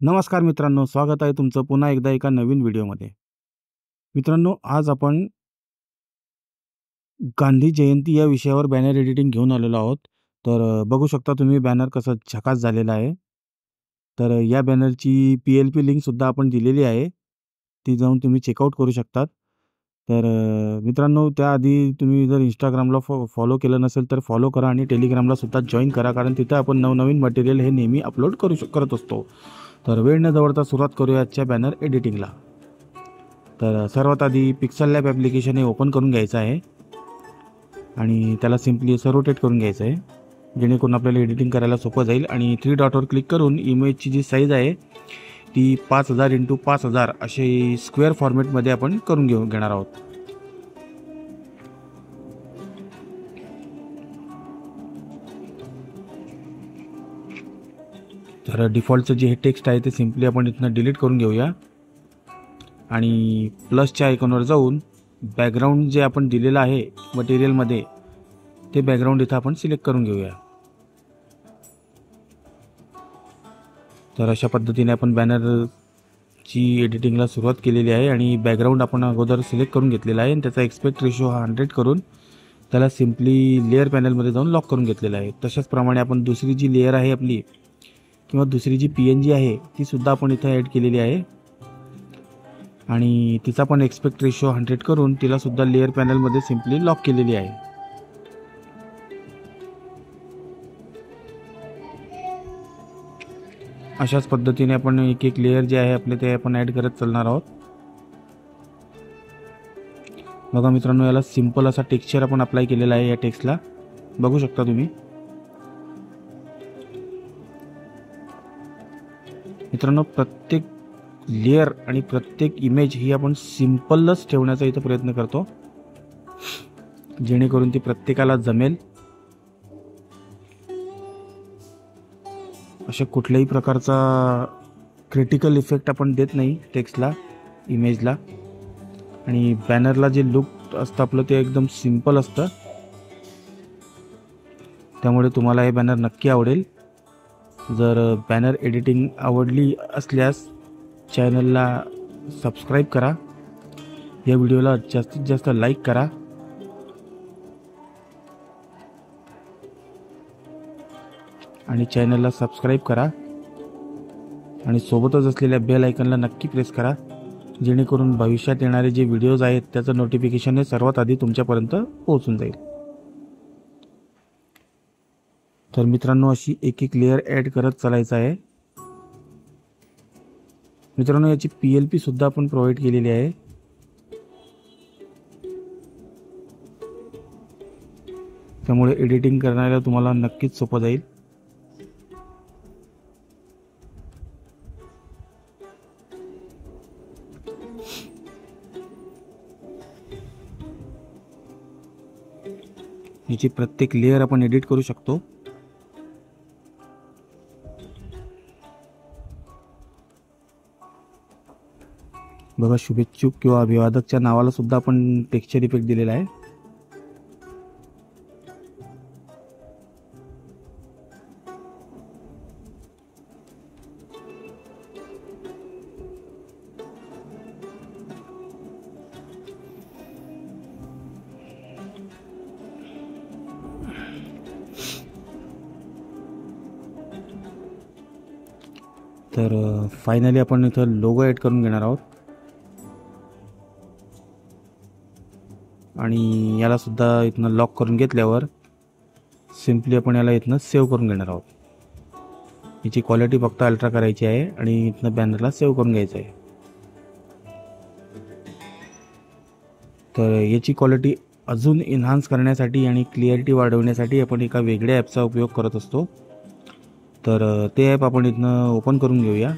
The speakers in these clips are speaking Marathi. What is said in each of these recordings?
नमस्कार मित्रांनो, स्वागत आहे तुमचं पुन्हा एकदा एका नवीन व्हिडिओमध्ये. मित्रांनो, आज आपण गांधी जयंती या विषयावर बॅनर एडिटिंग घेऊन आलेलो आहोत. तर बघू शकता तुम्ही बॅनर कसा झकास झालेला आहे. तर या बॅनरची PLP लिंकसुद्धा आपण दिलेली आहे. ती जाऊन तुम्ही चेकआउट करू शकतात. तर मित्रांनो, त्याआधी तुम्ही जर Instagramला फॉलो केलं नसेल तर फॉलो करा आणि Telegramला सुद्धा जॉइन करा, कारण तिथं आपण नवनवीन मटेरियल हे नेहमी अपलोड करत असतो. तर वेळ न दवडता सुरुवात करूया आजच्या बॅनर एडिटिंगला. तर सर्वात आधी पिक्सल लॅब ॲप्लिकेशन हे ओपन करून घ्यायचं आहे आणि त्याला सिम्पली असं रोटेट करून घ्यायचं आहे, जेणेकरून आपल्याला एडिटिंग करायला सोपं जाईल. आणि 3 डॉटवर क्लिक करून इमेजची जी साईज आहे ती 5000 × 5000 अशी स्क्वेअर फॉर्मॅटमध्ये आपण करून घेणार आहोत. तर डिफॉल्टचं जे हे टेक्स्ट आहे ते सिम्पली आपण इथनं डिलीट करून घेऊया आणि प्लसच्या आयकॉनवर जाऊन बॅकग्राऊंड जे आपण दिलेलं आहे मटेरियलमध्ये ते बॅकग्राऊंड इथं आपण सिलेक्ट करून घेऊया. तर अशा पद्धतीने आपण बॅनरची एडिटिंगला सुरुवात केलेली आहे आणि बॅकग्राऊंड आपण अगोदर सिलेक्ट करून घेतलेला आहे आणि त्याचा एक्सपेक्ट रेशो हा 100 करून त्याला सिम्पली लेअर पॅनलमध्ये जाऊन लॉक करून घेतलेला आहे. तशाच प्रमाणे आपण दुसरी जी लेअर आहे आपली किंवा दुसरी जी PNG आहे ती सुद्धा आपण इथं ॲड केलेली आहे आणि तिचा पण एक्सपेक्ट रेशो 100 करून तिला सुद्धा लेअर पॅनलमध्ये सिम्पली लॉक केलेली आहे. अशाच पद्धतीने आपण एक एक लेअर जे आहे आपले ते आपण ॲड करत चालणार आहोत. बघा मित्रांनो, याला सिंपल असा टेक्स्चर आपण अप्लाय केलेला आहे. या टेक्स्टला बघू शकता तुम्ही. मित्रांनो, प्रत्येक लेअर आणि प्रत्येक इमेज ही आपण सिंपलच ठेवण्याचा इथं प्रयत्न करतो, जेणेकरून ती प्रत्येकाला जमेल. अशा कुठल्याही प्रकारचा क्रिटिकल इफेक्ट आपण देत नाही टेक्स्टला, इमेजला. आणि बॅनरला जे लुक असतं आपलं ते एकदम सिंपल असतं, त्यामुळे तुम्हाला हे बॅनर नक्की आवडेल. जर बॅनर एडिटिंग आवडली असल्यास चॅनलला सबस्क्राईब करा, या व्हिडिओला जास्तीत जास्त लाईक करा आणि चॅनलला सबस्क्राईब करा आणि सोबतच असलेल्या बेल आयकॉनला नक्की प्रेस करा, जेणेकरून भविष्यात येणारे जे व्हिडिओज आहेत त्याचं नोटिफिकेशन हे सर्वात आधी तुमच्यापर्यंत पोहोचून जाईल. तर मित्रांनो, अशी एक एक लेअर ॲड करत चालायचं आहे. मित्रांनो, याची PLP सुद्धा आपण प्रोव्हाइड केलेली आहे. त्यामुळे एडिटिंग करण्याला तुम्हाला नक्कीच सोपं जाईल. याची प्रत्येक लेअर आपण एडिट करू शकतो. बघा, शुभेच्छुक किंवा अभिवादकच्या नावाला सुद्धा आपण टेक्स्चर इफेक्ट दिलेला आहे. तर फायनली आपण इथं लोगो ॲड करून घेणार आहोत आणि याला सुद्धा इथनं लॉक करून घेतल्यावर सिम्पली आपण याला इथनं सेव्ह करून घेणार आहोत. याची क्वालिटी फक्त अल्ट्रा करायची आहे आणि इथनं बॅनरला सेव्ह करून घ्यायचं आहे. तर याची क्वालिटी अजून एन्हान्स करण्यासाठी आणि क्लिअरिटी वाढवण्यासाठी आपण एका वेगळ्या ॲपचा उपयोग करत असतो. तर ते ॲप आपण इथनं ओपन करून घेऊया.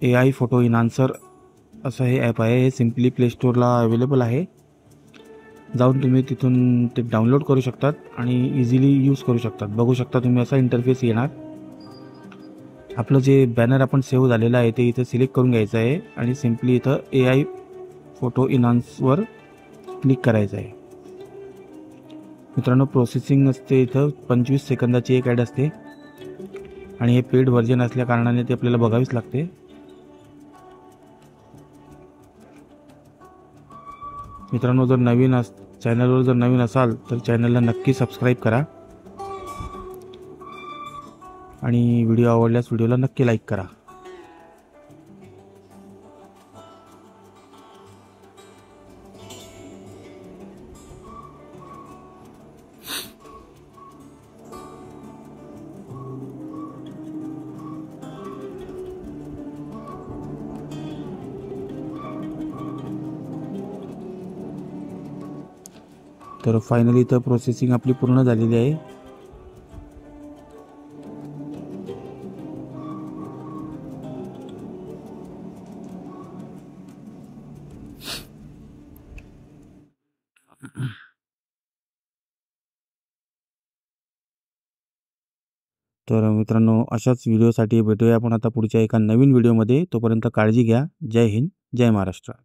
AI फोटो इन्हान्सर असं हे ॲप आहे. हे सिम्पली प्ले स्टोअरला अवेलेबल आहे. जाऊन तुम्ही तिथून ते डाउनलोड करू शकतात आणि इझिली यूज करू शकतात. बघू शकता तुम्ही असा इंटरफेस येणार. आपलं जे बॅनर आपण सेव्ह झालेलं आहे ते इथं सिलेक्ट करून घ्यायचं आहे आणि सिम्पली इथं AI फोटो इन्हान्सवर क्लिक करायचं आहे. मित्रांनो, प्रोसेसिंग असते इथं 25 सेकंदाची एक ॲड असते. आणि हे पेड व्हर्जन असल्या कारणाने ते आपल्याला बघावीच लागते. मित्रांनो, जर चॅनलवर जर नवीन असाल तर चॅनलला नक्की सबस्क्राईब करा आणि व्हिडिओ आवडल्यास व्हिडिओला नक्की लाईक करा. तर फायनली इथं प्रोसेसिंग आपली पूर्ण झालेली आहे. तर मित्रांनो, अशाच व्हिडिओसाठी भेटूया आपण आता पुढच्या एका नवीन व्हिडिओमध्ये. तोपर्यंत काळजी घ्या. जय हिंद, जय महाराष्ट्र.